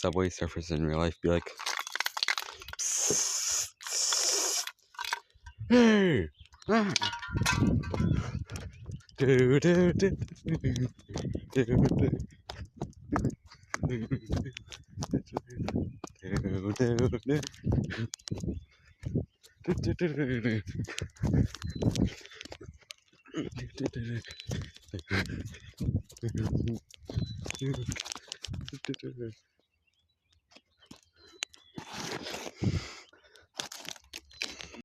Subway Surfers in real life be like, hey, ah. Do, do, do, do, do, do.